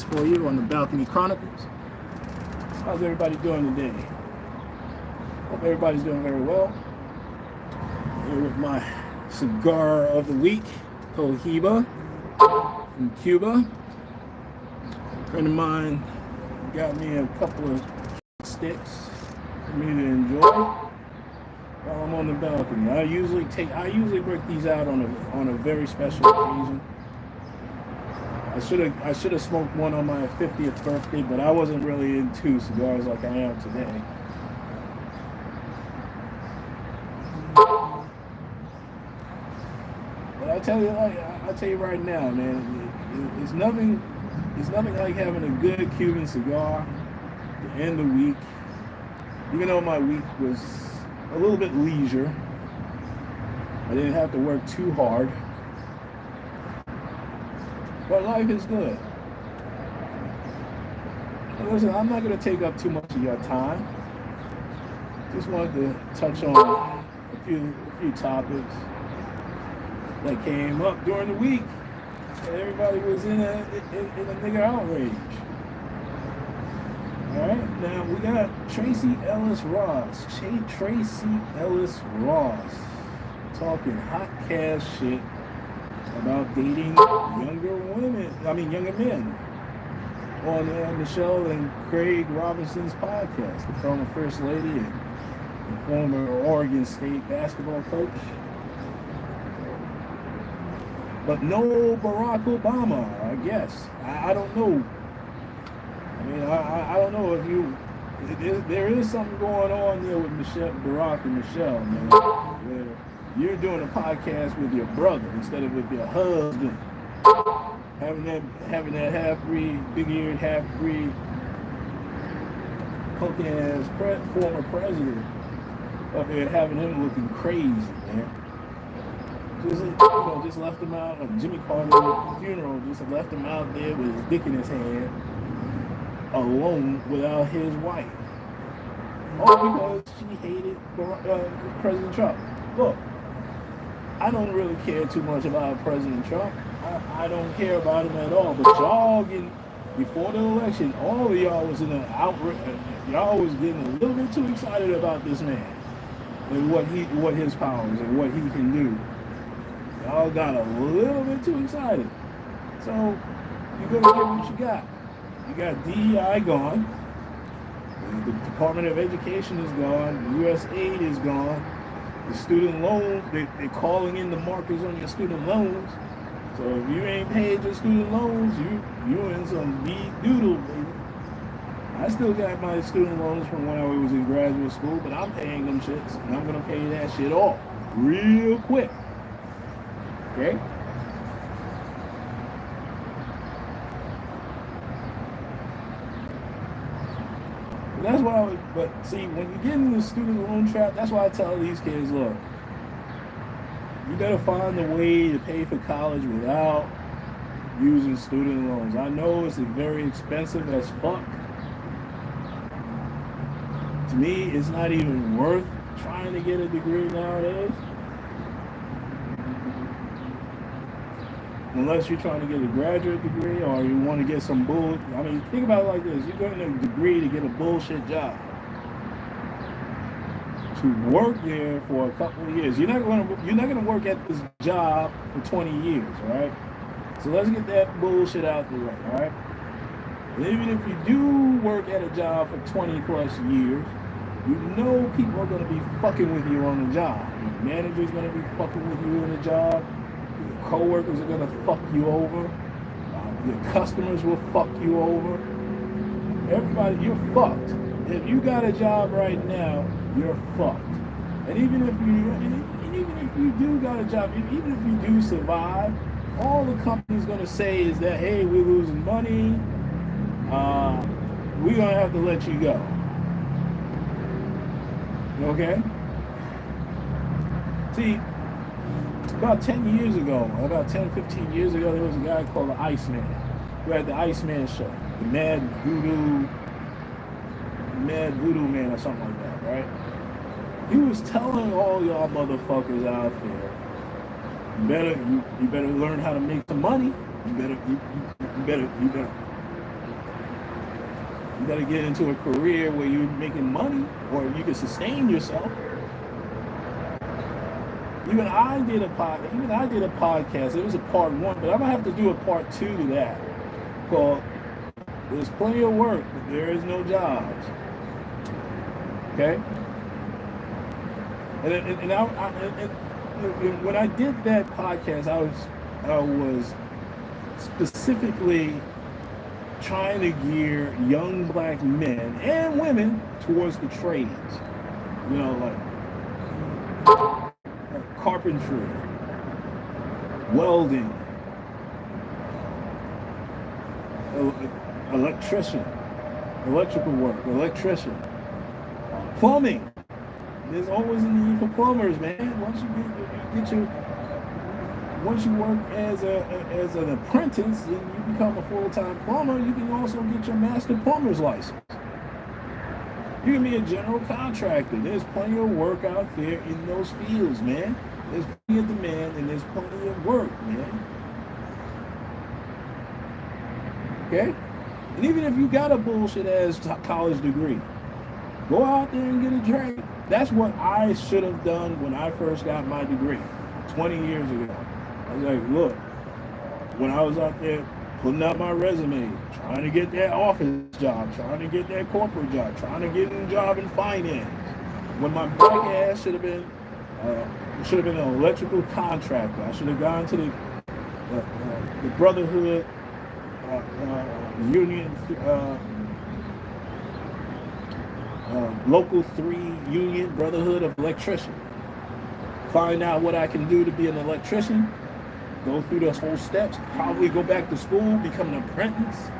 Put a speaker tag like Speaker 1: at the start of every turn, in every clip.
Speaker 1: podcast for you on the Balcony Chronicles. How's everybody doing today? Hope everybody's doing very well. Here with my cigar of the week, Cohiba from Cuba. A friend of mine got me a couple of sticks for me to enjoy while I'm on the balcony. I usually break these out on a very special occasion. I should have smoked one on my 50th birthday, but I wasn't really into cigars like I am today. But I tell you right now, man, it's nothing like having a good Cuban cigar to end the week. Even though my week was a little bit leisure, I didn't have to work too hard. But life is good. And listen, I'm not going to take up too much of your time. Just wanted to touch on a few topics that came up during the week. And everybody was in a nigga outrage. Alright, now we got Tracy Ellis Ross. Tracy Ellis Ross talking hot cash shit about dating younger men on Michelle and Craig Robinson's podcast, the former First Lady and former Oregon State basketball coach. But no Barack Obama, I guess. I don't know. I mean, I don't know if there is something going on there with Barack and Michelle, man, where you're doing a podcast with your brother instead of with your husband. Having that half-breed, big-eared half-breed, punk-ass former president up there, having him looking crazy, man. Just left him out of Jimmy Carter's funeral. Just left him out there with his dick in his hand, alone without his wife. All because she hated President Trump. Look, I don't really care too much about President Trump. I don't care about him at all. But y'all before the election, all of y'all was in an outrage. Y'all was getting a little bit too excited about this man and what his powers and what he can do. Y'all got a little bit too excited. So you're gonna get what you got. You got DEI gone. The Department of Education is gone. USAID is gone. The student loan, they're calling in the markers on your student loans. So if you ain't paid your student loans, you in some deep doodle, baby. I still got my student loans from when I was in graduate school, but I'm paying them shits, and I'm gonna pay that shit off real quick. Okay? That's why but see, when you get into the student loan trap, that's why I tell these kids, look, you better find a way to pay for college without using student loans. I know it's very expensive as fuck. To me, it's not even worth trying to get a degree nowadays. Unless you're trying to get a graduate degree or you want to get some I mean, think about it like this. You're getting a degree to get a bullshit job. To work there for a couple of years. You're not gonna work at this job for 20 years, all right? So let's get that bullshit out the way, all right? And even if you do work at a job for 20 plus years, you know people are gonna be fucking with you on the job. Your manager's gonna be fucking with you on the job. Your coworkers are gonna fuck you over. Your customers will fuck you over. Everybody, you're fucked. If you got a job right now, you're fucked. And even if you do got a job, even if you do survive, all the company's gonna say is that, hey, we're losing money. We're gonna have to let you go. Okay? See, about 10 years ago, about 10, 15 years ago, there was a guy called the Iceman, who had the Iceman show, the Mad Voodoo Man or something like that, right? He was telling all y'all motherfuckers out there, you better learn how to make some money. You better You got to get into a career where you're making money or you can sustain yourself. Even I did a podcast. It was a part one, but I'm gonna have to do a part two to that. Called "There's Plenty of Work, but There Is No Jobs." Okay. And when I did that podcast, I was specifically trying to gear young black men and women towards the trades. You know, like carpentry, welding, electrician, electrical work, electrician, plumbing. There's always a need for plumbers, man. Once you work as an apprentice and you become a full-time plumber, you can also get your master plumber's license. You can be a general contractor. There's plenty of work out there in those fields, man. There's plenty of demand and there's plenty of work, man. Okay? And even if you got a bullshit ass college degree, go out there and get a trade. That's what I should have done when I first got my degree 20 years ago. I was like, look, when I was out there putting out my resume, trying to get that office job, trying to get that corporate job, trying to get a job in finance, when my black ass should have been an electrical contractor. I should have gone to the Brotherhood Union, Local 3 Union, Brotherhood of Electricians. Find out what I can do to be an electrician. Go through those whole steps. Probably go back to school, become an apprentice.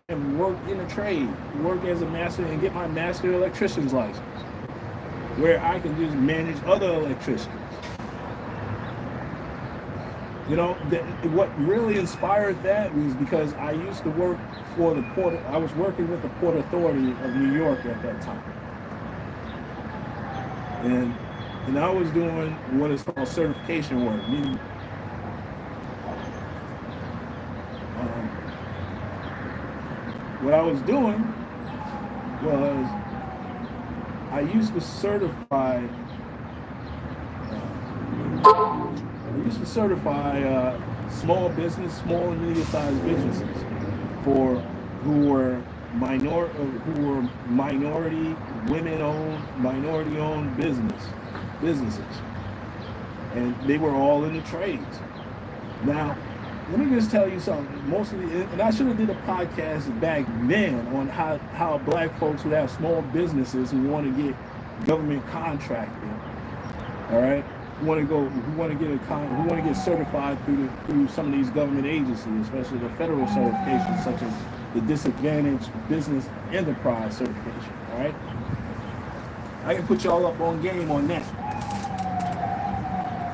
Speaker 1: And work in a trade, work as a master and get my master electrician's license, where I can just manage other electricians. You know, what really inspired that was because I used to work for the Port. I was working with the Port Authority of New York at that time, and I was doing what is called certification work, meaning what I was doing was I used to certify small and medium-sized businesses who were minority, women-owned, minority-owned businesses, and they were all in the trades. Now, let me just tell you something. And I should have did a podcast back then on how black folks who have small businesses who want to get government contracting, all right, who want to get certified through some of these government agencies, especially the federal certifications such as the Disadvantaged Business Enterprise certification. All right, I can put y'all up on game on that.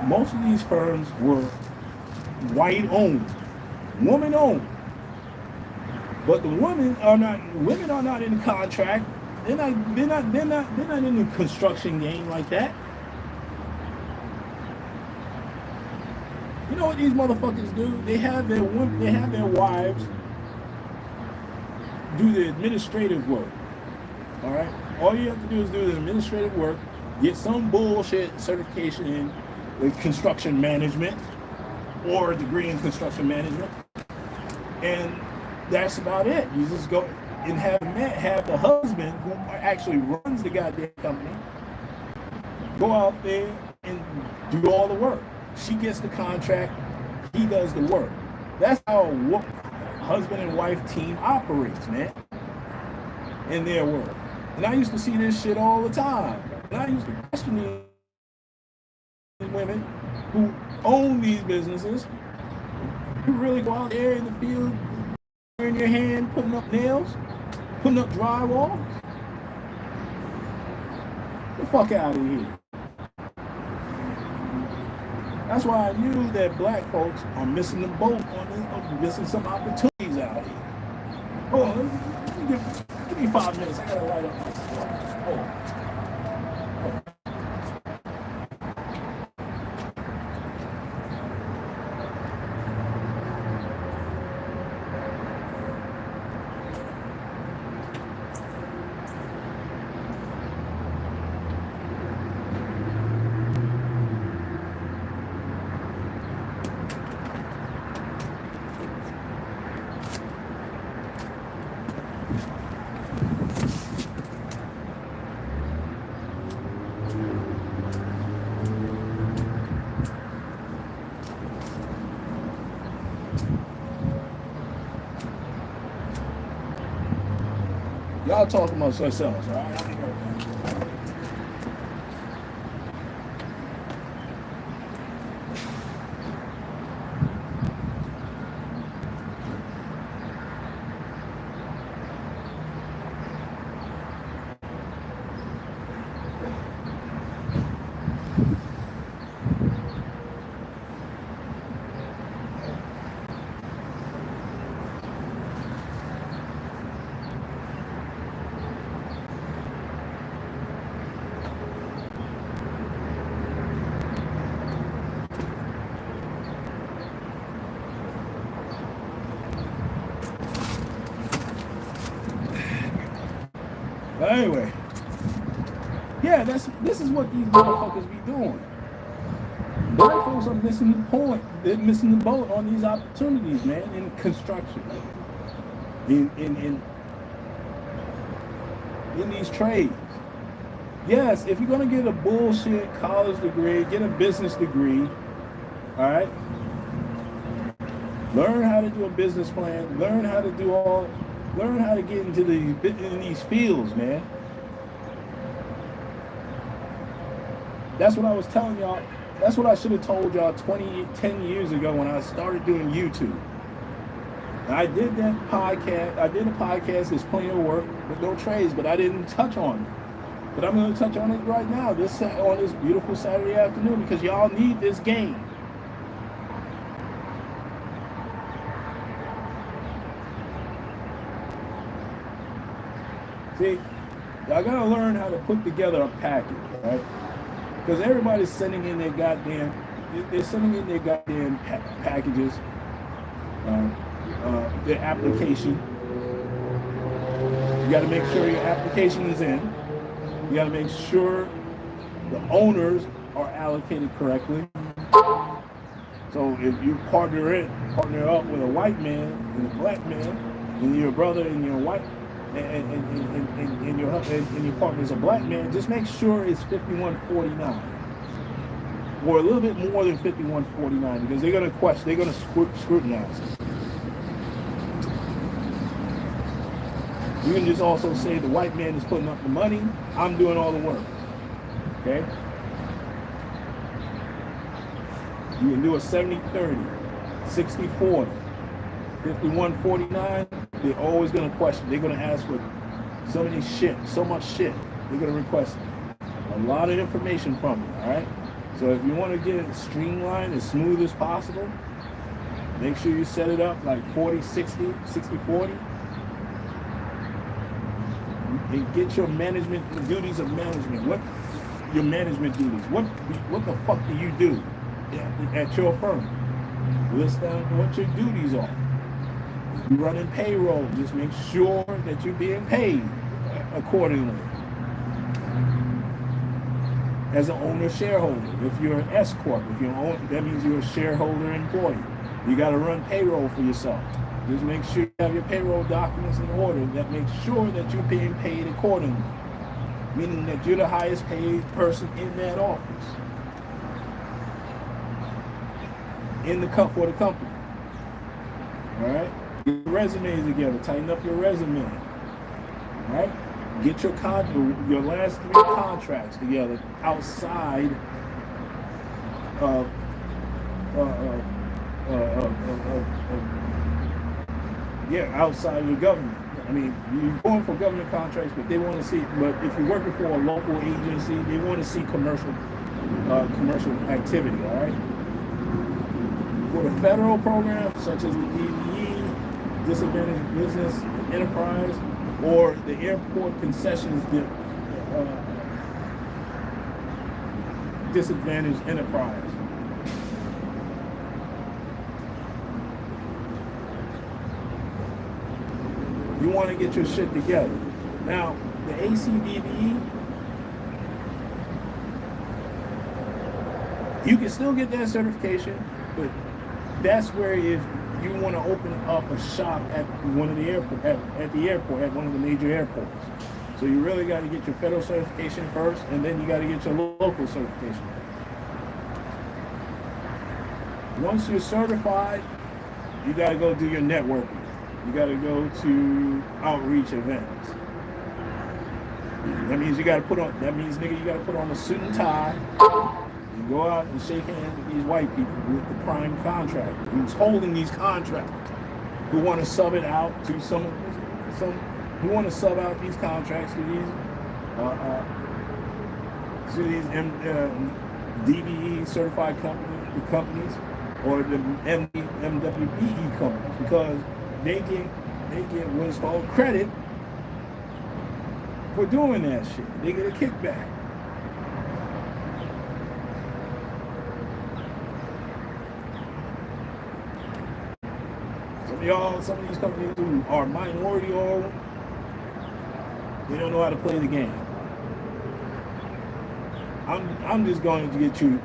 Speaker 1: Most of these firms were white-owned, woman-owned, but the women are not in the contract. They're not in the construction game like that. You know what these motherfuckers do? They have their wives do the administrative work. All right, all you have to do is do the administrative work, get some bullshit certification in construction management, or a degree in construction management, and that's about it. You just go and have the husband who actually runs the goddamn company go out there and do all the work. She gets the contract, he does the work. That's how a husband and wife team operates, man, in their world. And I used to see this shit all the time. And I used to question these women who own these businesses. You really go out there in the field, in your hand, putting up nails, putting up drywall? Get the fuck out of here. That's why I knew that black folks are missing the boat missing some opportunities out here. Hold on, give me 5 minutes. I gotta light up my cigar. Hold on. Y'all talking about yourselves, all right? I'll be right back. But anyway, yeah, this is what these motherfuckers be doing. Black folks are missing the point. They're missing the boat on these opportunities, man, in construction, in these trades. Yes, if you're gonna get a bullshit college degree, get a business degree, all right. Learn how to do a business plan. Learn how to get into these fields, man. That's what I was telling y'all. That's what I should have told y'all 10 years ago when I started doing YouTube. I did that podcast. I did a podcast, It's Plenty of Work with No Trades, but I didn't touch on it. But I'm going to touch on it right now, on this beautiful Saturday afternoon, because y'all need this game. See, y'all got to learn how to put together a package, right? Because everybody's sending in their goddamn, packages, their application. You got to make sure your application is in. You got to make sure the owners are allocated correctly. So if you partner up with a white man and a black man, and your brother and your white, and your partner is a black man, just make sure it's 5149, or a little bit more than 5149, because they're gonna question, they're gonna scrutinize it. You can just also say the white man is putting up the money, I'm doing all the work. Okay? You can do a 70-30, 60-40, 51-49. They're always going to question. They're going to ask for so much shit. They're going to request a lot of information from you, all right? So if you want to get it streamlined, as smooth as possible, make sure you set it up like 40-60, 60-40. And get your management, the duties of management. What your management duties? What the fuck do you do at your firm? List down what your duties are. If you're running payroll, just make sure that you're being paid accordingly. As an owner shareholder, if you're an S corp, that means you're a shareholder employee. You got to run payroll for yourself. Just make sure you have your payroll documents in order that makes sure that you're being paid accordingly, meaning that you're the highest paid person in that office, for the company. All right, get your resumes together, tighten up your resume. All right, get your last 3 contracts together outside of outside of the government. I mean, you're going for government contracts, but they want to see. But if you're working for a local agency, they want to see commercial activity. All right. For the federal programs, such as the DBE, Disadvantaged Business Enterprise, or the Airport Concessions Disadvantaged Enterprise. You want to get your shit together. Now, the ACDBE, you can still get that certification, but that's where if you want to open up a shop at one of the airport, at one of the major airports. So you really got to get your federal certification first, and then you got to get your local certification. Once you're certified, You got to go do your networking. You got to go to outreach events. That means you got to put on. That means, nigga, you got to put on a suit and tie and go out and shake hands with these white people, with the prime contractor who's holding these contracts, who want to sub it out to some who want to sub out these contracts to these DBE certified companies or the MWBE companies, because they get what's called credit for doing that shit. They get a kickback. Some of these companies who are minority owned, they don't know how to play the game. I'm just going to get you.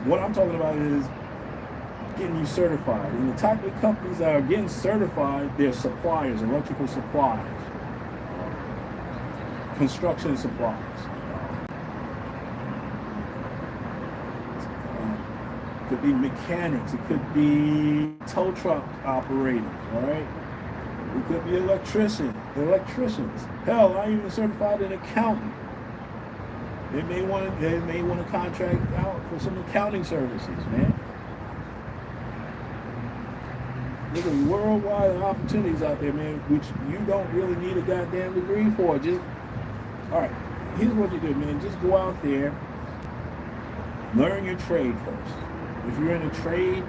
Speaker 1: What I'm talking about is getting you certified. And the type of companies that are getting certified, they're suppliers, electrical suppliers, construction suppliers. It could be mechanics. It could be tow truck operators. All right. It could be electricians. Hell, I'm even certified an accountant. They may want to contract out for some accounting services, man. There's a worldwide opportunities out there, man, which you don't really need a goddamn degree for. Just, all right, here's what you do, man. Just go out there, learn your trade first. If you're in a trade,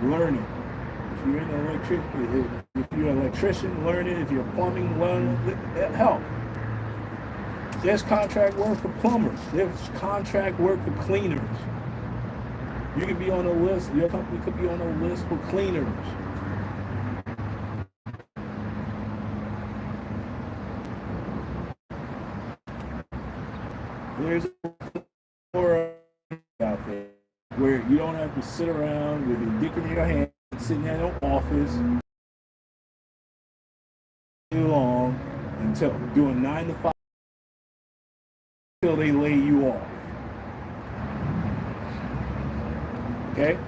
Speaker 1: learn it. If you're an electrician, learn it. If you're plumbing, learn it. Help. There's contract work for plumbers. There's contract work for cleaners. You could be on a list. Your company could be on a list for cleaners. There's more out there where you don't have to sit around with your dick in your hand, sitting in your office too long until doing 9 to 5 until they lay you off. Okay?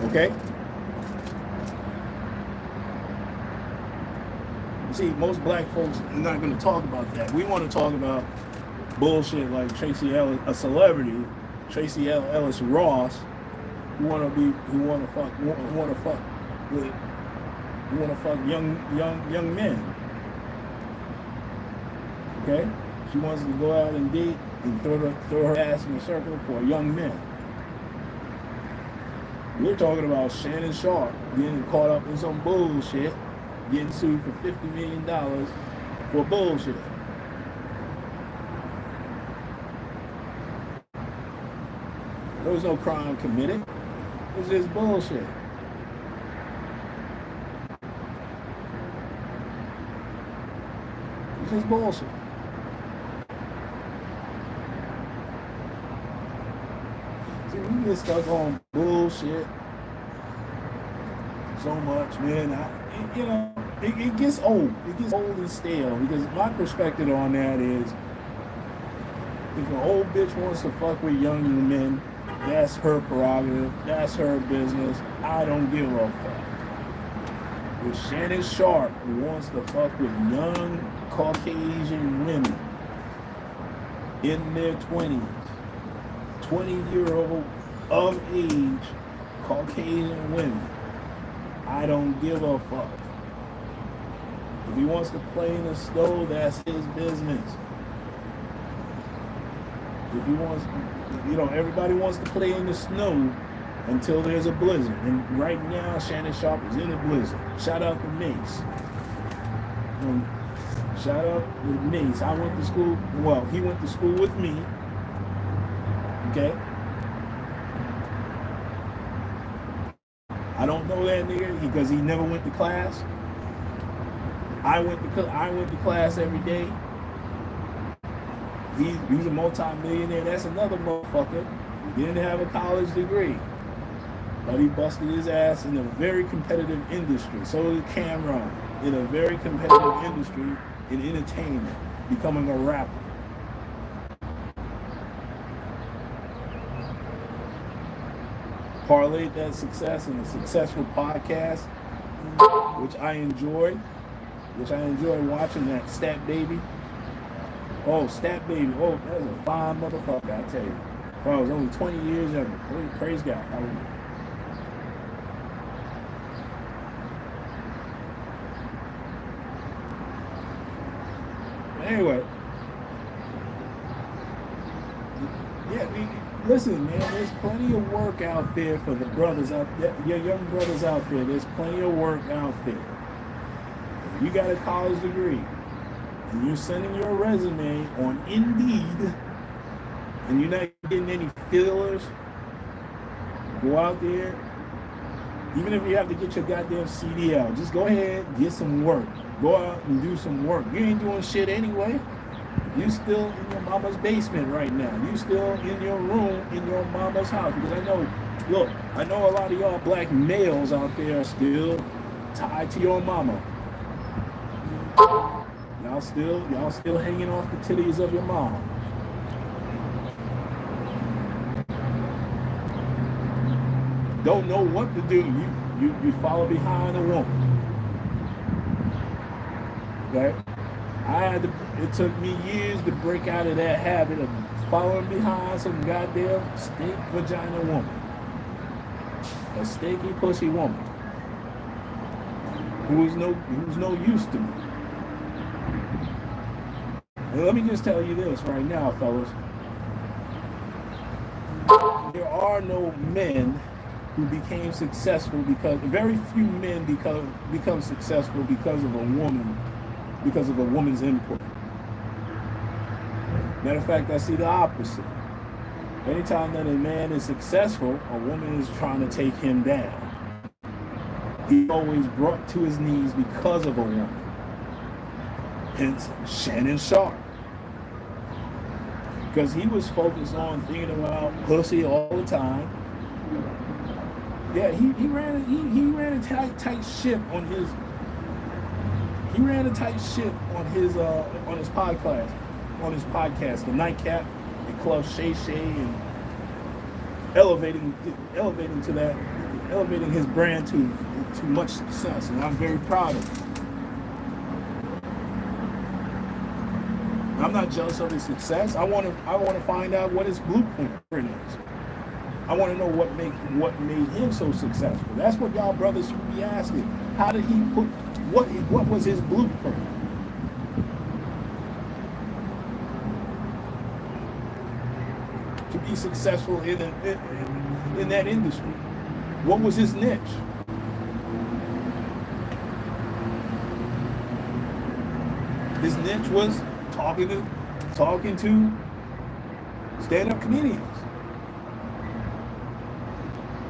Speaker 1: Okay? See, most black folks are not going to talk about that. We want to talk about bullshit like Tracy Ellis, a celebrity, Tracy Ellis Ross, who want to fuck young men. Okay, she wants to go out and date and throw her ass in a circle for young men. We're talking about Shannon Sharp getting caught up in some bullshit, getting sued for $50 million for bullshit. There was no crime committed. It was just bullshit. It's just bullshit. See, we get stuck on bullshit so much, man. It gets old. It gets old and stale, because my perspective on that is, if an old bitch wants to fuck with young men, that's her prerogative. That's her business. I don't give a fuck. If Shannon Sharp wants to fuck with young Caucasian women in their 20s, 20-year-old of age Caucasian women, I don't give a fuck. If he wants to play in the snow, that's his business. If he wants, everybody wants to play in the snow until there's a blizzard. And right now, Shannon Sharp is in a blizzard. Shout out to Mace. Shout out to Mace. I went to school, he went to school with me. Okay? I don't know that nigga because he never went to class. I went to class every day. He's a multi-millionaire. That's another motherfucker. He didn't have a college degree, but he busted his ass in a very competitive industry. So did Cameron, in a very competitive industry in entertainment, becoming a rapper. parlayed that success in a successful podcast, which I enjoyed. Which I enjoy watching that Stat Baby. Oh, Stat Baby. Oh, that's a fine motherfucker, I tell you. Bro, I was only 20 years younger. Praise God. Anyway. Yeah, listen, man, there's plenty of work out there for the brothers out there, your young brothers out there. There's plenty of work out there. If you got a college degree and you're sending your resume on Indeed and you're not getting any fillers, go out there. Even if you have to get your goddamn CD out, just go ahead, get some work. Go out and do some work. You ain't doing shit anyway. You still in your mama's basement right now. You still in your room in your mama's house. Because I know a lot of y'all black males out there are still tied to your mama. Y'all still hanging off the titties of your mom. Don't know what to do. You follow behind a woman. Okay? It took me years to break out of that habit of following behind some goddamn stink vagina woman. A stinky pussy woman. Who's no use to me. And let me just tell you this right now, fellas. There are no men who became successful because very few men become successful because of a woman's input. Matter of fact, I see the opposite. Anytime that a man is successful, a woman is trying to take him down. He's always brought to his knees because of a woman. Hence, Shannon Sharp. Because he was focused on thinking about pussy all the time. Yeah, he ran a tight ship on his. He ran a tight ship on his podcast, the Nightcap, and Club Shay Shay, and elevating his brand to much success, and I'm very proud of him. I'm not jealous of his success. I want to find out what his blueprint is. I want to know what made him so successful. That's what y'all brothers should be asking. How did he put what was his blueprint? To be successful in that industry. What was his niche? His niche was talking to stand-up comedians.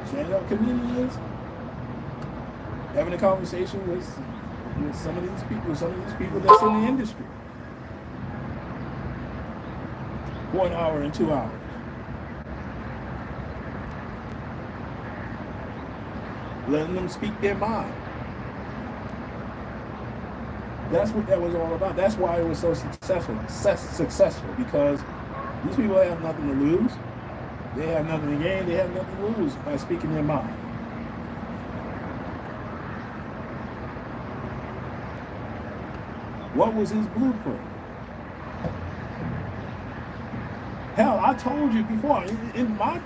Speaker 1: Stand-up comedians, having a conversation with some of these people that's in the industry. 1 hour and 2 hours. Letting them speak their mind. That's what that was all about. That's why it was so successful, because these people have nothing to lose. They have nothing to gain. They have nothing to lose by speaking their mind. What was his blueprint? Hell, I told you before, in my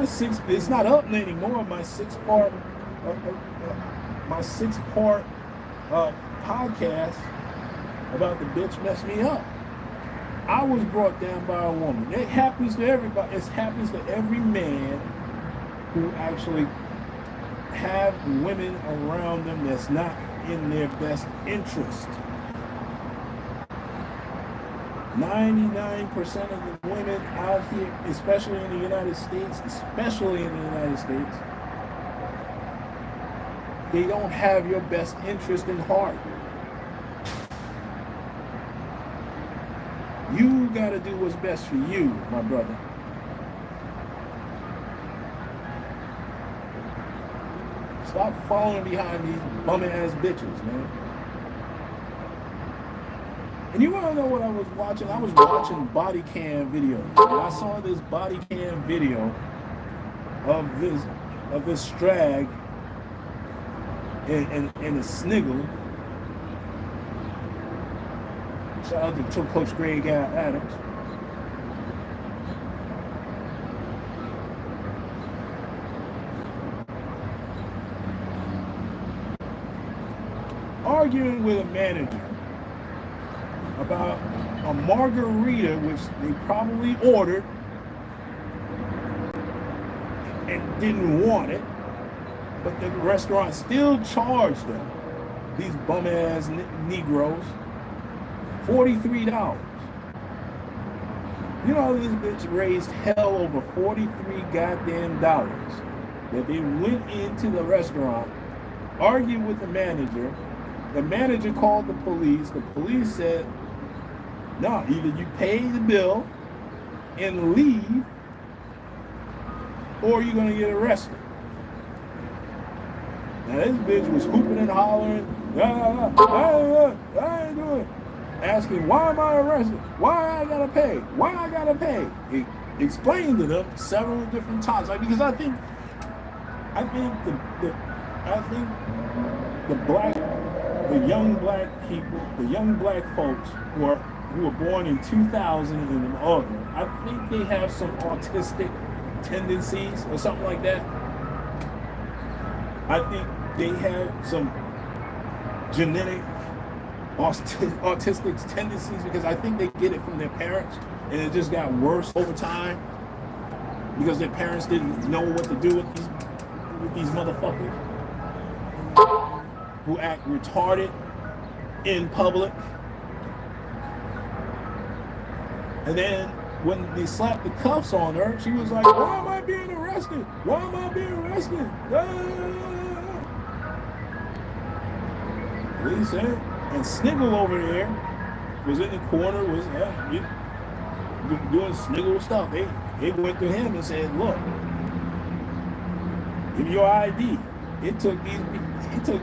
Speaker 1: six, it's not up anymore, my six-part podcast about the bitch messed me up. I was brought down by a woman. It happens to everybody. It happens to every man who actually have women around them that's not in their best interest. 99% of the women out here, especially in the United States, they don't have your best interest in heart. You gotta do what's best for you, my brother. Stop following behind these bummy ass bitches, man. And you wanna know what I was watching? I was watching body cam videos. And I saw this body cam video of this strag and a sniggle. Shout out to Coach Greg Adams. Arguing with a manager about a margarita which they probably ordered and didn't want it, but the restaurant still charged them, these bum-ass Negroes, $43. You know, this bitch raised hell over 43 goddamn dollars that they went into the restaurant, argued with the manager. The manager called the police. The police said, no, either you pay the bill and leave, or you're going to get arrested. Now this bitch was hooping and hollering, I ain't doing it. Asking, why am I arrested? Why I gotta pay? Why I gotta pay? He explained to them several different times. Like, because I think the young black people, the young black folks who were born in 2000 and older, I think they have some autistic tendencies or something like that. I think they have some genetic autistic tendencies, because I think they get it from their parents, and it just got worse over time because their parents didn't know what to do with these motherfuckers who act retarded in public. And then when they slapped the cuffs on her, she was like, why am I being arrested? Why am I being arrested? Police said. And Sniggle over there was in the corner, was doing Sniggle stuff. They went to him and said, look, give your ID. It took the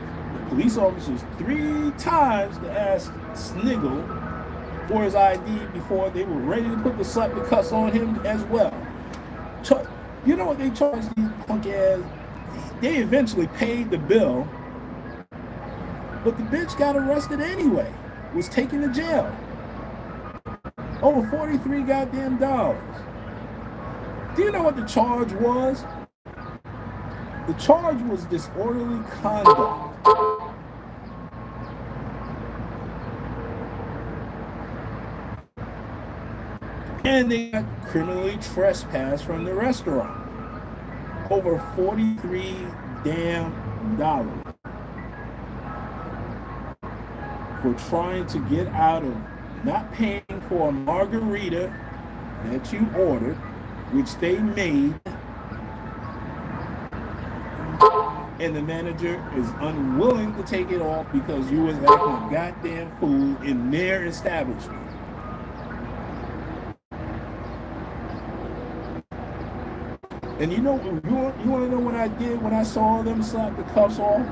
Speaker 1: police officers 3 times to ask Sniggle for his ID before they were ready to put the slap the cuss on him as well. You know what they charged these punk ass? They eventually paid the bill, but the bitch got arrested anyway, was taken to jail. Over 43 goddamn dollars. Do you know what the charge was? The charge was disorderly conduct. And they got criminally trespassed from the restaurant. Over 43 damn dollars. For trying to get out of not paying for a margarita that you ordered, which they made, and the manager is unwilling to take it off because you was acting a goddamn fool in their establishment. And you know, you want to know what I did when I saw them slap the cuffs off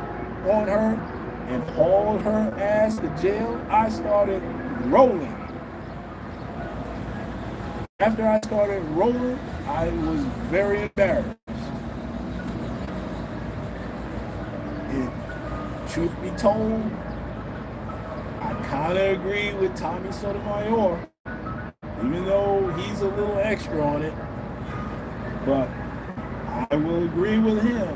Speaker 1: on her and hauled her ass to jail? I started rolling. After I started rolling, I was very embarrassed. And truth be told, I kind of agree with Tommy Sotomayor, even though he's a little extra on it. But I will agree with him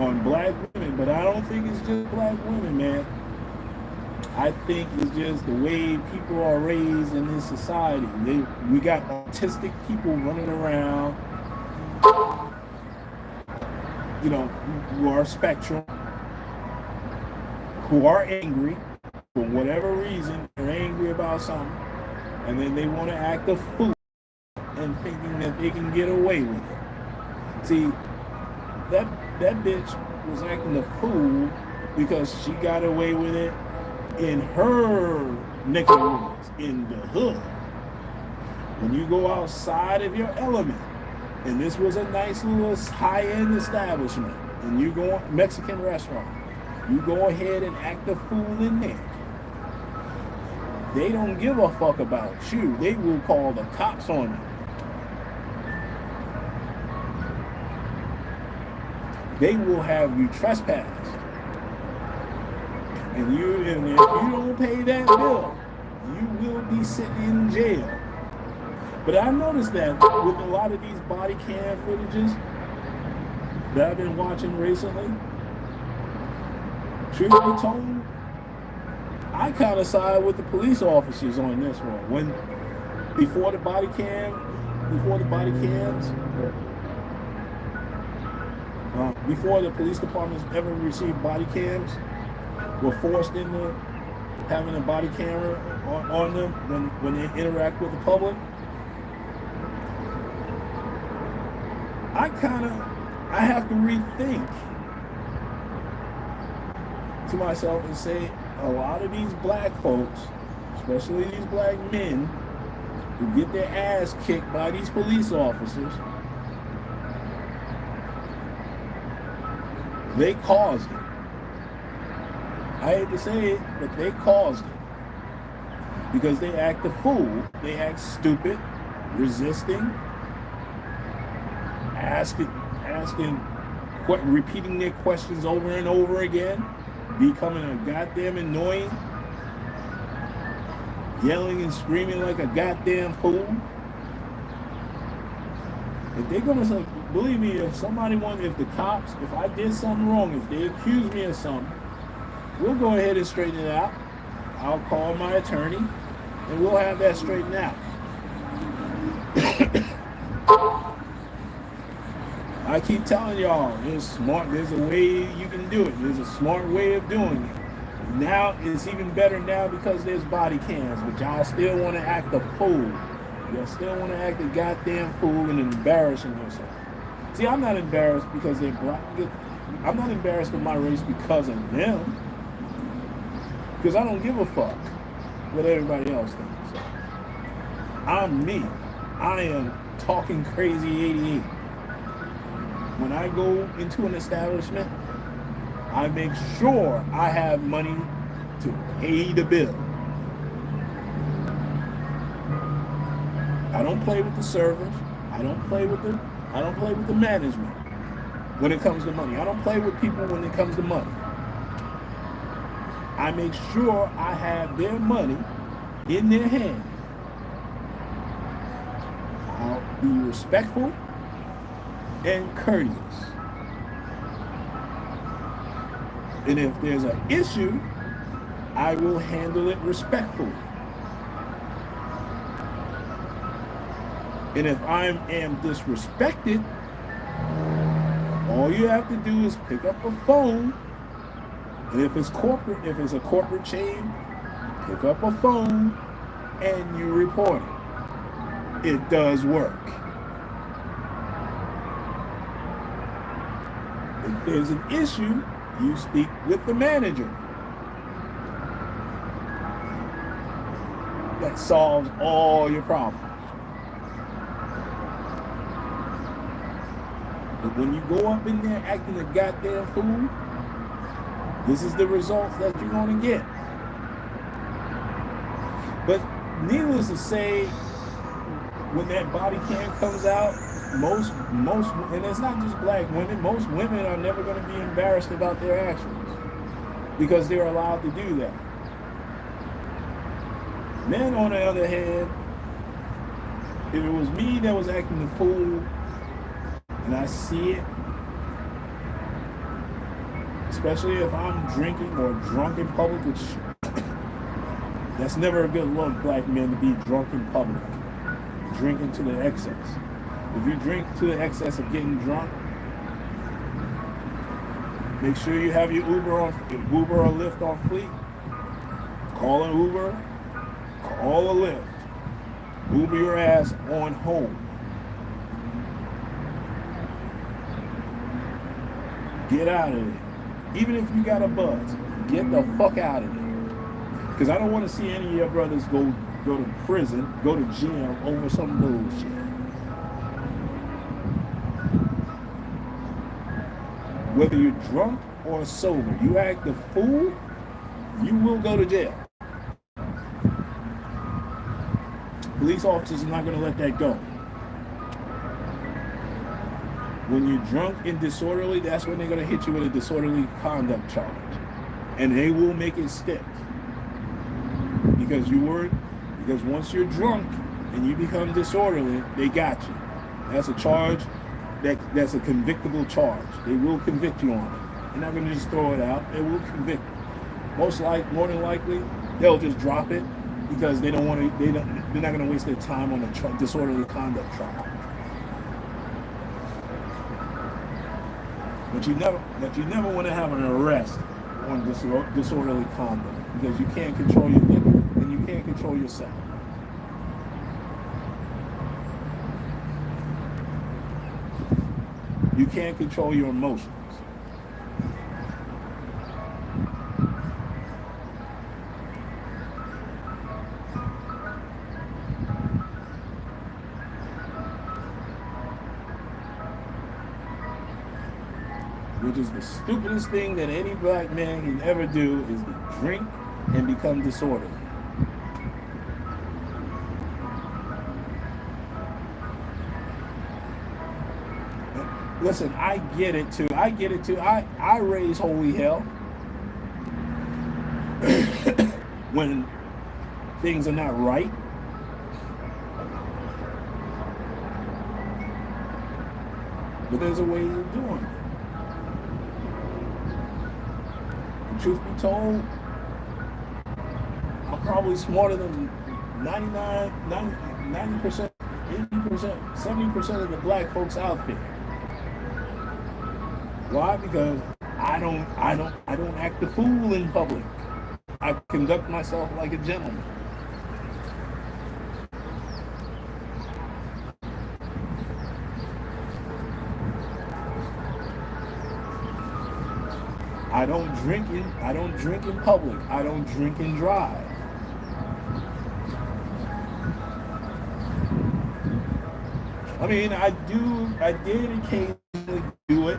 Speaker 1: on black women, but I don't think it's just black women, man. I think it's just the way people are raised in this society. We got autistic people running around, you know, who are spectrum, who are angry for whatever reason. They're angry about something, and then they want to act a fool and thinking that they can get away with it. See, that bitch was acting a fool because she got away with it in her neck of the woods, in the hood. When you go outside of your element, and this was a nice little high-end establishment, and you go Mexican restaurant, you go ahead and act a fool in there. They don't give a fuck about you. They will call the cops on you. they will have you trespassed. And if you don't pay that bill, you will be sitting in jail. But I noticed that with a lot of these body cam footages that I've been watching recently, truth be told, I kind of side with the police officers on this one. When before the body cams, before the police departments ever received body cams, were forced into having a body camera on them when they interact with the public. I have to rethink to myself and say, a lot of these black folks, especially these black men, who get their ass kicked by these police officers, they caused it. I hate to say it, but they caused it. Because they act a fool, they act stupid, resisting, repeating their questions over and over again, becoming a goddamn annoying, yelling and screaming like a goddamn fool. If they're gonna say, believe me, if the cops, if I did something wrong, if they accuse me of something, we'll go ahead and straighten it out. I'll call my attorney and we'll have that straightened out. I keep telling y'all, there's a way you can do it. There's a smart way of doing it. Now, it's even better now because there's body cams, but y'all still want to act a fool. Y'all still want to act a goddamn fool and embarrassing yourself. See, I'm not embarrassed because they're black. I'm not embarrassed of my race because of them. Because I don't give a fuck what everybody else thinks. I'm me. I am talking crazy 88. When I go into an establishment, I make sure I have money to pay the bill. I don't play with the servers. I don't play with the management when it comes to money. I don't play with people when it comes to money. I make sure I have their money in their hands. I'll be respectful and courteous. And if there's an issue, I will handle it respectfully. And if I am disrespected, all you have to do is pick up a phone. And if it's a corporate chain, pick up a phone and you report it. It does work. If there's an issue, you speak with the manager. That solves all your problems. But when you go up in there acting a goddamn fool, this is the results that you're going to get. But needless to say, when that body cam comes out, most, and it's not just black women, most women are never going to be embarrassed about their actions because they're allowed to do that. Men, on the other hand, if it was me that was acting the fool and I see it, especially if I'm drinking or drunk in public, which that's never a good look, black men, to be drunk in public, drinking to the excess. If you drink to the excess of getting drunk, make sure you have your Uber or Lyft on fleet. Call an Uber, call a Lyft. Uber your ass on home. Get out of there. Even if you got a buzz, get the fuck out of there. Because I don't want to see any of your brothers go to prison, go to jail over some bullshit. Whether you're drunk or sober, you act a fool, you will go to jail. Police officers are not going to let that go. When you're drunk and disorderly, that's when they're going to hit you with a disorderly conduct charge. And they will make it stick. Because once you're drunk and you become disorderly, they got you. That's a charge, that's a convictable charge. They will convict you on it. They're not going to just throw it out. They will convict you. More than likely, they'll just drop it because they're not going to waste their time on a disorderly conduct trial. But you never want to have an arrest on disorderly conduct because you can't control your liquor and you can't control yourself. You can't control your emotions. Which is the stupidest thing that any black man can ever do, is to drink and become disorderly. Listen, I get it too. I raise holy hell when things are not right. But there's a way of doing it. Truth be told, I'm probably smarter than 99, 90%, 80%, 70% of the black folks out there. Why? Because I don't act the fool in public. I conduct myself like a gentleman. I don't drink in public. I don't drink and drive. I mean, I did occasionally do it.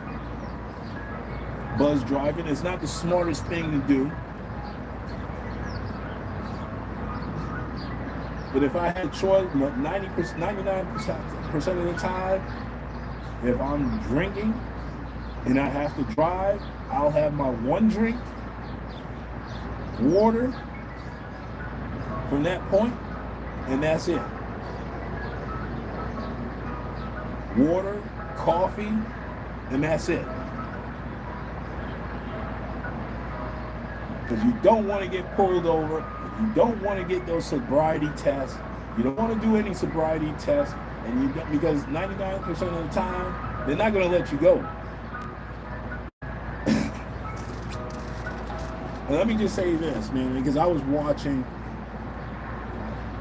Speaker 1: Buzz driving is not the smartest thing to do. But if I had a choice, 99% of the time, if I'm drinking and I have to drive, I'll have my one drink, water from that point, and that's it. Water, coffee, and that's it. Because you don't want to get pulled over. You don't want to get those sobriety tests. You don't want to do any sobriety tests, and because 99% of the time, they're not going to let you go. Let me just say this, man, because I was watching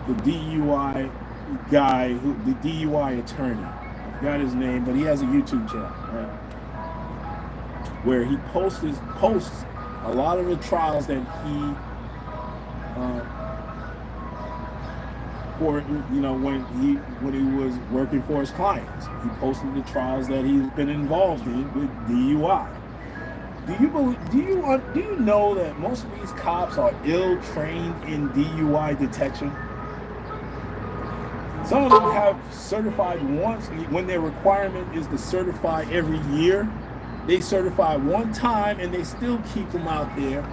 Speaker 1: the DUI guy, the DUI attorney. I forgot his name, but he has a YouTube channel, right? Where he posts a lot of the trials that he, when he was working for his clients. He posted the trials that he's been involved in with DUI. Do you know that most of these cops are ill-trained in DUI detection? Some of them have certified once, when their requirement is to certify every year. They certify one time and they still keep them out there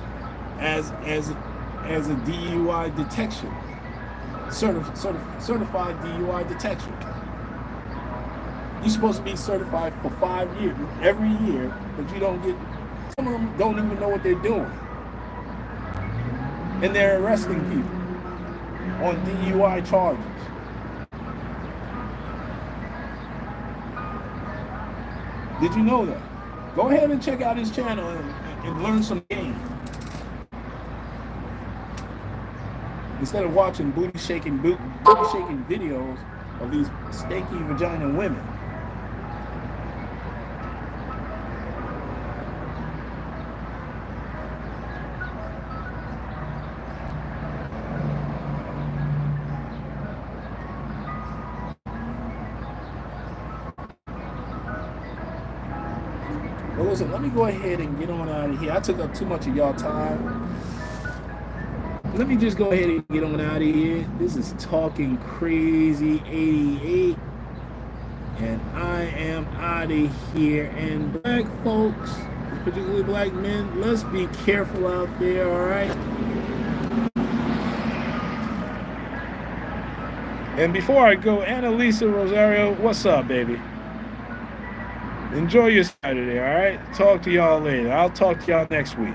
Speaker 1: as a DUI detection. Certified DUI detection. You're supposed to be certified for 5 years, every year, but you don't get. Some of them don't even know what they're doing. And they're arresting people on DUI charges. Did you know that? Go ahead and check out his channel and learn some game. Instead of watching booty shaking videos of these stanky vagina women. Well, listen, let me go ahead and get on out of here. I took up too much of y'all time. Let me just go ahead and get on out of here. This is Talking Crazy 88. And I am out of here. And black folks, particularly black men, let's be careful out there, all right? And before I go, Annalisa Rosario, what's up, baby? Enjoy your Saturday, all right? Talk to y'all later. I'll talk to y'all next week.